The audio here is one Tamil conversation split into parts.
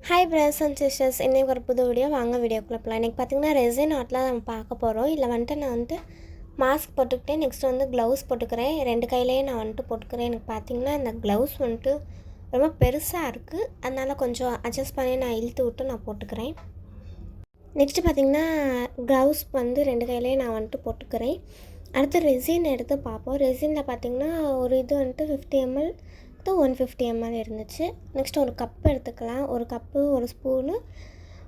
ஹாய் பிரதர்ஸ் அண்ட் சிஸ்டர்ஸ், இன்றைக்கி ஒரு புது வீடியோ. வாங்க வீடியோக்குள்ளே போகலாம். இன்றைக்கி பார்த்திங்கன்னா ரெசின் ஆர்ட்லாம் நம்ம பார்க்க போகிறோம். இல்லை நான் மாஸ்க் போட்டுக்கிட்டேன். நெக்ஸ்ட் க்ளவுஸ் போட்டுக்கிறேன். 2 கையிலேயே நான் போட்டுக்கிறேன். எனக்கு பார்த்திங்கன்னா இந்த க்ளவுஸ் ரொம்ப பெருசாக இருக்குது. அதனால் கொஞ்சம் அட்ஜஸ்ட் பண்ணி நான் இழுத்து விட்டு நான் போட்டுக்கிறேன். நெக்ஸ்ட்டு பார்த்திங்கன்னா க்ளவுஸ் 2 கையிலேயே நான் போட்டுக்கிறேன். அடுத்து ரெசின் எடுத்து பார்ப்போம். ரெசினில் பார்த்திங்கன்னா ஒரு இது 50 ml 150 ml இருந்துச்சு. நெக்ஸ்ட் ஒரு கப் எடுத்துக்கலாம். ஒரு கப்பு, ஒரு ஸ்பூனு,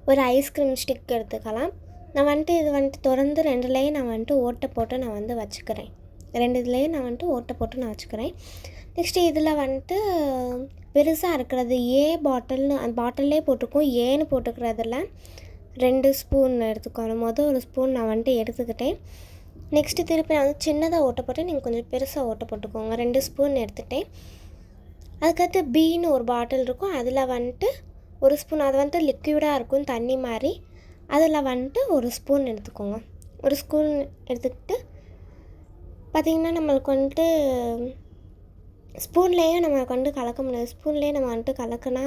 ஒரு ஐஸ்கிரீம் ஸ்டிக் எடுத்துக்கலாம். நான் இது திறந்து 2லேயே நான் ஓட்டை போட்டு நான் வச்சுக்கிறேன். 2 இதுலேயே நான் ஓட்டை போட்டு நான் வச்சுக்கிறேன். நெக்ஸ்ட்டு இதில் பெருசாக இருக்கிறது பாட்டில்னு அந்த பாட்டிலே போட்டிருக்கோம். ஏன்னு போட்டுக்கிறதில்ல 2 ஸ்பூன் எடுத்துக்கணும். ஒரு ஸ்பூன் நான் எடுத்துக்கிட்டேன். நெக்ஸ்ட்டு திருப்பி நான் சின்னதாக ஓட்டை போட்டு நீங்கள் கொஞ்சம் பெருசாக ஓட்டை போட்டுக்கோங்க. 2 ஸ்பூன் எடுத்துகிட்டேன். அதுக்கடுத்து பீன்னு ஒரு பாட்டில் இருக்கும். அதில் ஒரு ஸ்பூன், அது லிக்விடாக இருக்கும், தண்ணி மாதிரி. அதில் ஒரு ஸ்பூன் எடுத்துக்கோங்க. ஒரு ஸ்பூன் எடுத்துக்கிட்டு பார்த்திங்கன்னா நம்மளுக்கு ஸ்பூன்லேயே நம்ம கலக்க முடியாது. ஸ்பூன்லேயே நம்ம கலக்கினா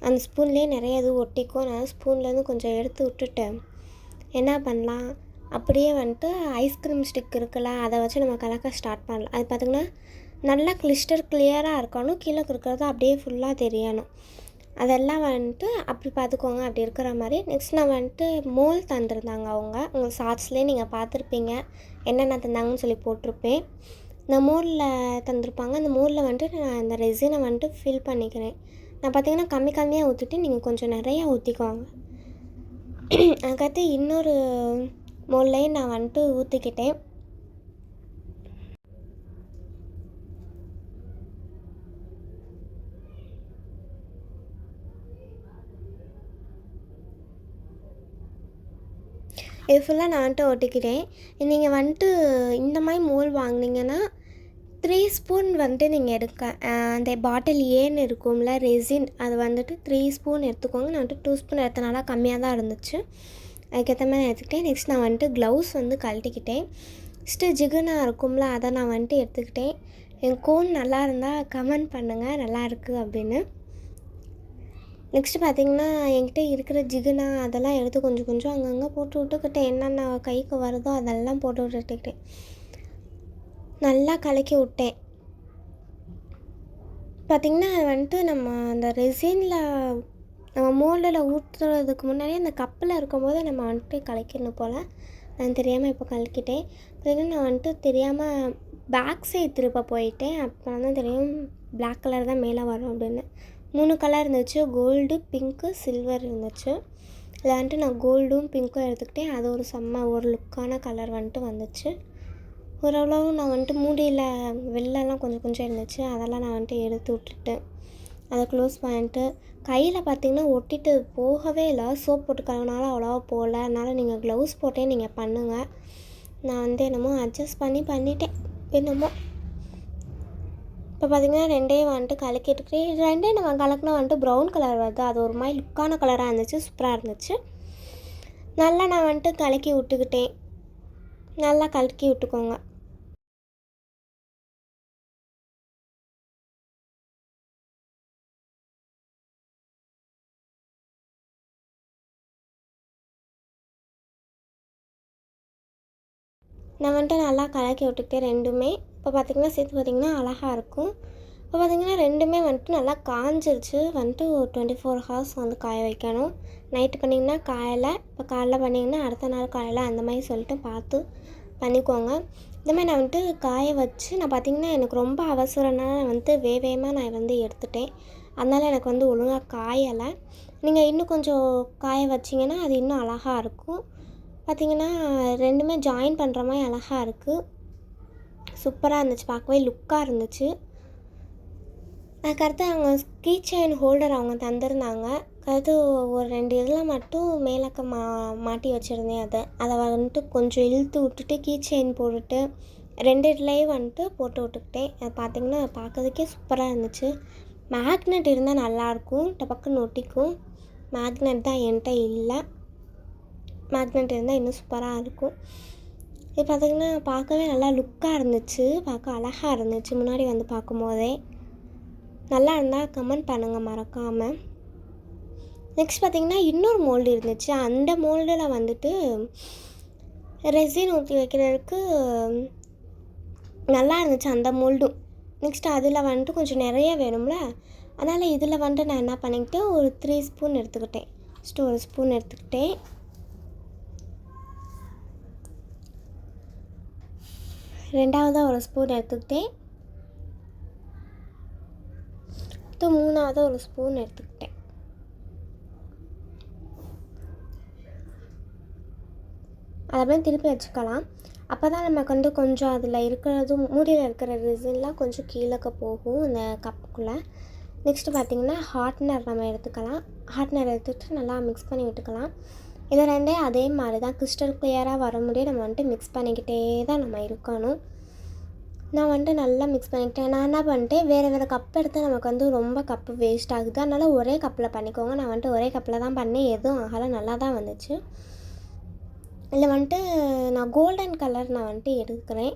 அந்த ஸ்பூன்லேயே நிறைய இது ஒட்டிக்கும். அதனால் ஸ்பூன்லேருந்து கொஞ்சம் எடுத்து விட்டுட்டு என்ன பண்ணலாம், அப்படியே ஐஸ்கிரீம் ஸ்டிக் இருக்குல்ல, அதை வச்சு நம்ம கலக்க ஸ்டார்ட் பண்ணலாம். அது பார்த்திங்கன்னா நல்லா கிளியராக இருக்கணும். கீழே இருக்கிறது அப்படியே ஃபுல்லாக தெரியணும். அதெல்லாம் அப்படி பார்த்துக்கோங்க, அப்படி இருக்கிற மாதிரி. நெக்ஸ்ட் நான் மோல் தந்துருந்தாங்க. உங்கள் ஷார்ட்ஸ்லேயே நீங்கள் பார்த்துருப்பீங்க என்னென்ன தந்தாங்கன்னு சொல்லி போட்டிருப்பேன். இந்த மோலில் தந்துருப்பாங்க. அந்த மோலில் நான் இந்த ரெசினை ஃபில் பண்ணிக்கிறேன். நான் பார்த்திங்கன்னா கம்மியாக ஊற்றிட்டு நீங்கள் கொஞ்சம் நிறையா ஊற்றிக்குவாங்க. அதுக்கடுத்து இன்னொரு மோல்லையும் நான் ஊற்றிக்கிட்டேன். இது ஃபுல்லாக நான் ஒட்டிக்கிட்டேன். நீங்கள் இந்த மாதிரி மோல் வாங்கினீங்கன்னா 3 ஸ்பூன் நீங்கள் எடுக்க அந்த பாட்டில் ஏன்னு இருக்கும்ல ரெசின், அது 3 ஸ்பூன் எடுத்துக்கோங்க. நான் 2 ஸ்பூன் எடுத்தனால கம்மியாக தான் இருந்துச்சு. அதுக்கேற்ற மாதிரி எடுத்துக்கிட்டேன். நெக்ஸ்ட் நான் க்ளவுஸ் கழட்டிக்கிட்டேன். நெக்ஸ்ட்டு ஜிகுனா இருக்கும்ல, அதை நான் எடுத்துக்கிட்டேன். என் கோன் நல்லா இருந்தால் கமெண்ட் பண்ணுங்கள் நல்லா இருக்குது அப்படின்னு. நெக்ஸ்ட்டு பார்த்திங்கன்னா என்கிட்ட இருக்கிற ஜிகுனா அதெல்லாம் எடுத்து கொஞ்சம் கொஞ்சம் அங்கங்கே போட்டு விட்டுக்கிட்டேன். என்னென்ன கைக்கு வருதோ அதெல்லாம் போட்டு விட்டுக்கிட்டேன். நல்லா கலக்கி விட்டேன். பார்த்திங்கன்னா அது நம்ம அந்த ரெசினில் நம்ம மோல்டில் ஊற்றுறதுக்கு முன்னாடியே அந்த கப்பில் இருக்கும்போது நம்ம கலக்கிடணும் போல். நான் தெரியாமல் இப்போ கலக்கிட்டேன். பார்த்திங்கன்னா நான் தெரியாமல் பேக் சைடு திருப்ப போயிட்டேன். அப்போ தான் தெரியும் பிளாக் கலர் தான் மேலே வரும் அப்படின்னு. 3 கலர் இருந்துச்சு. கோல்டு, பிங்க்கு, சில்வர் இருந்துச்சு. இதில் நான் கோல்டும் பிங்க்கும் எடுத்துக்கிட்டேன். அது ஒரு லுக்கான கலர் வந்துச்சு. ஓரளவு நான் மூடியில் வெள்ளெல்லாம் கொஞ்சம் கொஞ்சம் இருந்துச்சு. அதெல்லாம் நான் எடுத்து விட்டுட்டேன். அதை க்ளோஸ் பண்ணிட்டு கையில் பார்த்திங்கன்னா ஒட்டிட்டு போகவே இல்லை. சோப் போட்டு கழுவினாலும் அவ்வளோவா போகல. அதனால் நீங்கள் க்ளவுஸ் போட்டே நீங்கள் பண்ணுங்கள். நான் என்னமோ அட்ஜஸ்ட் பண்ணிட்டேன் என்னமோ. இப்போ பார்த்திங்கன்னா 2 கலக்கிட்டு 2 நம்ம கலக்கினா ப்ரௌன் கலர் வருது. அது ஒரு மாதிரி லுக்கான கலராக இருந்துச்சு, சூப்பராக இருந்துச்சு. நல்லா நான் கலக்கி விட்டுக்கிட்டேன். நல்லா கலக்கி விட்டுக்கோங்க. நான் நல்லா கலக்கி விட்டுக்கிட்டேன் ரெண்டுமே. இப்போ பார்த்திங்கன்னா சேர்த்து பார்த்திங்கன்னா அழகாக இருக்கும். இப்போ பார்த்திங்கன்னா ரெண்டுமே நல்லா காஞ்சிருச்சு. ஒரு 24 ஹவர்ஸ் காய வைக்கணும். நைட்டு பண்ணிங்கன்னா காயலை, இப்போ காலைல பண்ணிங்கன்னா அடுத்த நாள் காயலை, அந்த மாதிரி சொல்லிட்டு பார்த்து பண்ணிக்கோங்க. இந்தமாதிரி நான் காய வச்சு நான் பார்த்திங்கன்னா எனக்கு ரொம்ப அவசரம்னா வேகமாக நான் எடுத்துட்டேன். அதனால் எனக்கு ஒழுங்காக காயலை. நீங்கள் இன்னும் கொஞ்சம் காய வச்சிங்கன்னா அது இன்னும் அழகாக இருக்கும். பார்த்திங்கன்னா ரெண்டுமே ஜாயின் பண்ணுற மாதிரி அழகாக இருக்குது. சூப்பராக இருந்துச்சு, பார்க்கவே லுக்காக இருந்துச்சு. அதுக்கடுத்து அவங்க கீ செயின் ஹோல்டர் அவங்க தந்திருந்தாங்க. அடுத்து ஒரு 2 இதில் மட்டும் மேலக்க மாட்டி வச்சுருந்தேன். அதை கொஞ்சம் இழுத்து விட்டுட்டு கீ செயின் போட்டுட்டு 2 இதுலேயும் போட்டு விட்டுக்கிட்டேன். அது பார்த்திங்கன்னா பார்க்கறதுக்கே சூப்பராக இருந்துச்சு. மேக்னெட் இருந்தால் நல்லாயிருக்கும், டபக்குன்னு ஒட்டிக்கும். மேக்னெட் தான் என்கிட்ட இல்லை. மேக்னெட் இருந்தால் இன்னும் சூப்பராக இருக்கும். இது பார்த்திங்கன்னா பார்க்கவே நல்லா லுக்காக இருந்துச்சு, பார்க்க அழகாக இருந்துச்சு. முன்னாடி பார்க்கும்போதே நல்லா இருந்தால் கமெண்ட் பண்ணுங்கள் மறக்காமல். நெக்ஸ்ட் பார்த்திங்கன்னா இன்னொரு மோல்டு இருந்துச்சு. அந்த மோல்டில் வந்துட்டு ரெசின் ஊற்றி வைக்கிறதுக்கு நல்லா இருந்துச்சு அந்த மோல்டும். நெக்ஸ்ட் அதில் வந்துட்டு கொஞ்சம் நிறைய வேணும்ல, அதனால் இதில் வந்துட்டு நான் என்ன பண்ணிக்கிட்டேன், ஒரு 3 ஸ்பூன் எடுத்துக்கிட்டேன். ஃபஸ்ட்டு ஒரு ஸ்பூன் எடுத்துக்கிட்டேன். ரெண்டாவதாக ஒரு ஸ்பூன் எடுத்துக்கிட்டேன். அடுத்து மூணாவதாக ஒரு ஸ்பூன் எடுத்துக்கிட்டேன். அதை அப்படியே திருப்பி வச்சுக்கலாம். அப்போ தான் நமக்கு வந்து கொஞ்சம் அதில் இருக்கிறதும் மூடியில் இருக்கிற ரெசின்லாம் கொஞ்சம் கீழே போகும் இந்த கப்புக்குள்ளே. நெக்ஸ்ட்டு பார்த்திங்கன்னா ஹார்ட்னர் நம்ம எடுத்துக்கலாம். ஹார்ட்னர் எடுத்துகிட்டு நல்லா மிக்ஸ் பண்ணி விட்டுக்கலாம். இதை ரெண்டே அதே மாதிரி தான் கிறிஸ்டல் கிளியராக வர முடியும் நம்ம வந்துட்டு மிக்ஸ் பண்ணிக்கிட்டே தான் நம்ம இருக்கணும். நான் வந்துட்டு நல்லா மிக்ஸ் பண்ணிக்கிட்டேன். நான் என்ன பண்ணிட்டேன், வேறு கப் எடுத்து நமக்கு வந்து ரொம்ப கப்பு வேஸ்ட் ஆகுது, அதனால் ஒரே கப்பில் பண்ணிக்கோங்க. நான் வந்துட்டு ஒரே கப்பில் தான் பண்ணேன், எதுவும் ஆகலை, நல்லா தான் வந்துச்சு. இதில் வந்துட்டு நான் கோல்டன் கலர் நான் வந்துட்டு எடுக்கிறேன்.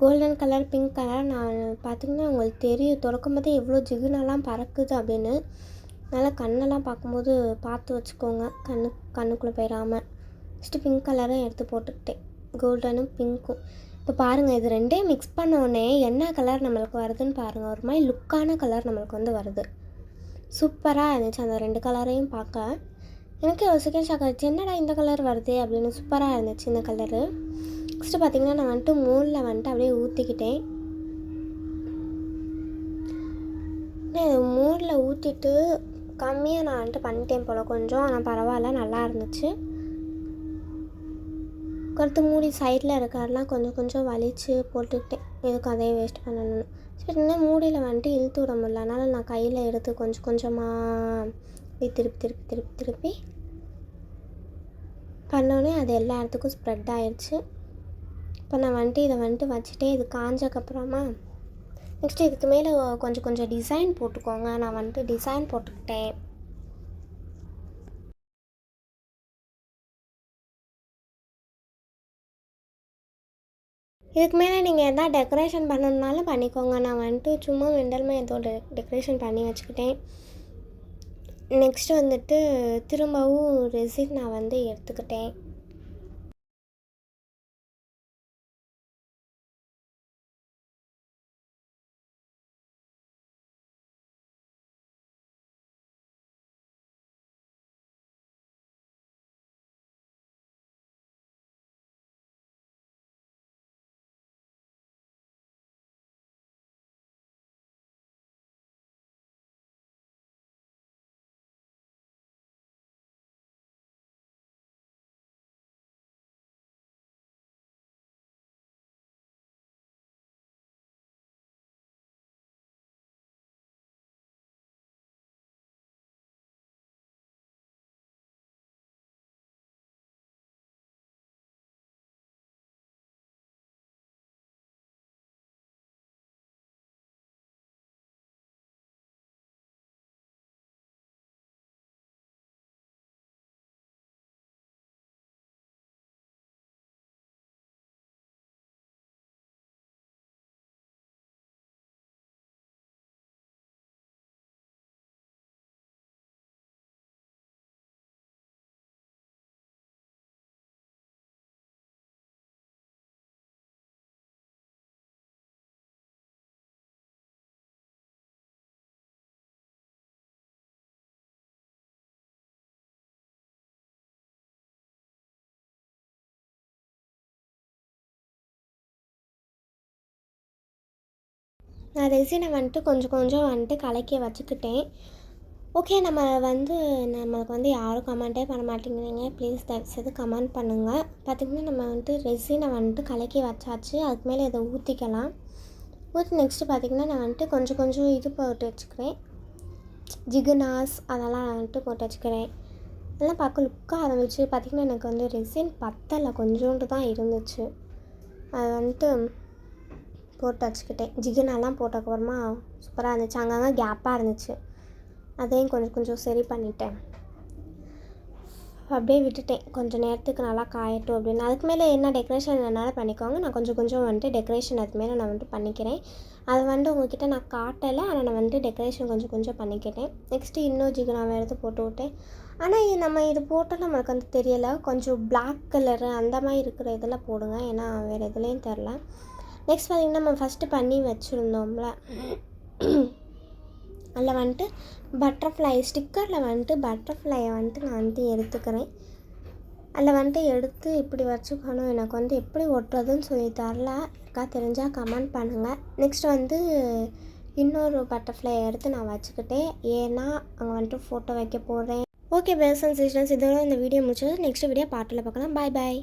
Golden colour, pink colour. நான் பார்த்திங்கன்னா உங்களுக்கு தெரியும் திறக்கும் போதே எவ்வளோ ஜிகுனெல்லாம் பறக்குது அப்படின்னு. அதனால் கண்ணெல்லாம் பார்க்கும்போது பார்த்து வச்சுக்கோங்க, கண்ணுக்குள்ளே போயிடாமல். ஃபஸ்ட்டு பிங்க் கலரும் எடுத்து போட்டுக்கிட்டேன், கோல்டனும் பிங்க்கும். இப்போ பாருங்கள், இது ரெண்டையும் மிக்ஸ் பண்ணோடனே என்ன கலர் நம்மளுக்கு வருதுன்னு பாருங்கள். ஒரு மாதிரி லுக்கான கலர் நம்மளுக்கு வந்து வருது. சூப்பராக இருந்துச்சு அந்த 2 கலரையும் பார்க்க. எனக்கு ஒரு செகண்ட் ஷாக் ஆகிடுச்சு, என்னடா இந்த கலர் வருது அப்படின்னு. சூப்பராக இருந்துச்சு இந்த கலரு. நெக்ஸ்ட்டு பார்த்திங்கன்னா நான் வந்துட்டு மோலில் வந்துட்டு அப்படியே ஊற்றிக்கிட்டேன். மோரில் ஊற்றிட்டு கம்மியாக நான் வந்துட்டு பண்ணிட்டேன் போல் கொஞ்சம், ஆனால் பரவாயில்ல, நல்லா இருந்துச்சு. கருத்து மூடி சைடில் இருக்கிறதெல்லாம் கொஞ்சம் கொஞ்சம் வலித்து போட்டுக்கிட்டேன், எதுக்கு அதே வேஸ்ட் பண்ணணும்னு. சரின்னா மூடியில் வந்துட்டு இழுத்து விட முடியல, அதனால் நான் கையில் எடுத்து கொஞ்சம் கொஞ்சமாக திருப்பி திருப்பி திருப்பி திருப்பி பண்ணோடனே அது எல்லா இடத்துக்கும் ஸ்ப்ரெட் ஆயிடுச்சு. இப்போ நான் வந்துட்டு இதை வந்துட்டு வச்சுட்டே இது காஞ்சக்கப்புறமா நெக்ஸ்ட்டு இதுக்கு மேலே கொஞ்சம் கொஞ்சம் டிசைன் போட்டுக்கோங்க. நான் வந்துட்டு டிசைன் போட்டுக்கிட்டேன். இதுக்கு மேலே நீங்கள் எதாவது டெக்கரேஷன் பண்ணணுன்னாலும் பண்ணிக்கோங்க. நான் வந்துட்டு சும்மா மெண்டல்மே ஏதோ டெக்கரேஷன் பண்ணி வச்சுக்கிட்டேன். நெக்ஸ்ட்டு வந்துட்டு திரும்பவும் ரெசின் நான் வந்து எடுத்துக்கிட்டேன். நான் ரெசினை வந்துட்டு கொஞ்சம் கொஞ்சம் வந்துட்டு கலக்கி வச்சுக்கிட்டேன். ஓகே, நம்மளுக்கு வந்து யாரும் கமெண்ட்டே பண்ண மாட்டேங்கிறீங்க, ப்ளீஸ் தயவுசெய்து கமெண்ட் பண்ணுங்கள். பார்த்திங்கன்னா நம்ம வந்துட்டு ரெசினை வந்துட்டு கலக்கி வச்சாச்சு. அதுக்கு மேலே இதை ஊற்றிக்கலாம். ஊற்றி நெக்ஸ்ட்டு பார்த்திங்கன்னா நான் வந்துட்டு கொஞ்சம் கொஞ்சம் இது போட்டு வச்சுக்கிறேன், ஜிகுனாஸ் அதெல்லாம் நான் வந்துட்டு போட்டு வச்சுக்கிறேன். அதெல்லாம் பார்க்க லுக்காக ஆரம்பிச்சு. பார்த்திங்கன்னா எனக்கு வந்து ரெசின் பத்தலை, கொஞ்சோண்டு தான் இருந்துச்சு. அது வந்துட்டு போட்டு வச்சுக்கிட்டேன். ஜிகுனாலாம் போட்டதுக்கப்புறமா சூப்பராக இருந்துச்சு. அங்கங்கே கேப்பாக இருந்துச்சு, அதையும் கொஞ்சம் கொஞ்சம் சரி பண்ணிட்டேன். அப்படியே விட்டுட்டேன் கொஞ்சம் நேரத்துக்கு நல்லா காயட்டும் அப்படின்னு. அதுக்கு மேலே என்ன டெக்கரேஷன் என்னால் பண்ணிக்கோங்க. நான் கொஞ்சம் கொஞ்சம் வந்துட்டு டெக்கரேஷன் அதுக்கு மேலே நான் வந்துட்டு பண்ணிக்கிறேன். அதை வந்துட்டு உங்கள்கிட்ட நான் காட்டலை, ஆனால் நான் வந்துட்டு டெக்கரேஷன் கொஞ்சம் கொஞ்சம் பண்ணிக்கிட்டேன். நெக்ஸ்ட்டு இன்னும் ஜிகு நான் எடுத்து போட்டு விட்டேன். ஆனால் நம்ம இது போட்டால் நம்மளுக்கு வந்து தெரியலை, கொஞ்சம் பிளாக் கலரு அந்த மாதிரி இருக்கிற இதெல்லாம் போடுங்க, ஏன்னா வேறு எதுலேயும் தெரில. நெக்ஸ்ட் பார்த்திங்கன்னா நம்ம ஃபஸ்ட்டு பண்ணி வச்சுருந்தோம்ல, அதில் வந்துட்டு பட்டர்ஃப்ளை ஸ்டிக்கரில் வந்துட்டு பட்டர்ஃப்ளையை வந்துட்டு நான் வந்துட்டு எடுத்துக்கிறேன். அதில் வந்துட்டு எடுத்து இப்படி வச்சுக்கணும். எனக்கு வந்து எப்படி ஒட்டுறதுன்னு சொல்லி தரல, இருக்கா தெரிஞ்சால் கமெண்ட் பண்ணுங்கள். நெக்ஸ்ட் வந்து இன்னொரு பட்டர்ஃப்ளை எடுத்து நான் வச்சுக்கிட்டேன், ஏன்னா அங்கே வந்துட்டு ஃபோட்டோ வைக்க போகிறேன். ஓகே பிரதர்ஸ் அண்ட் சிஸ்டர்ஸ், இதோட இந்த வீடியோ முடிச்சது. நெக்ஸ்ட் வீடியோ பார்ட்டில் பார்க்கலாம். பாய் பாய்.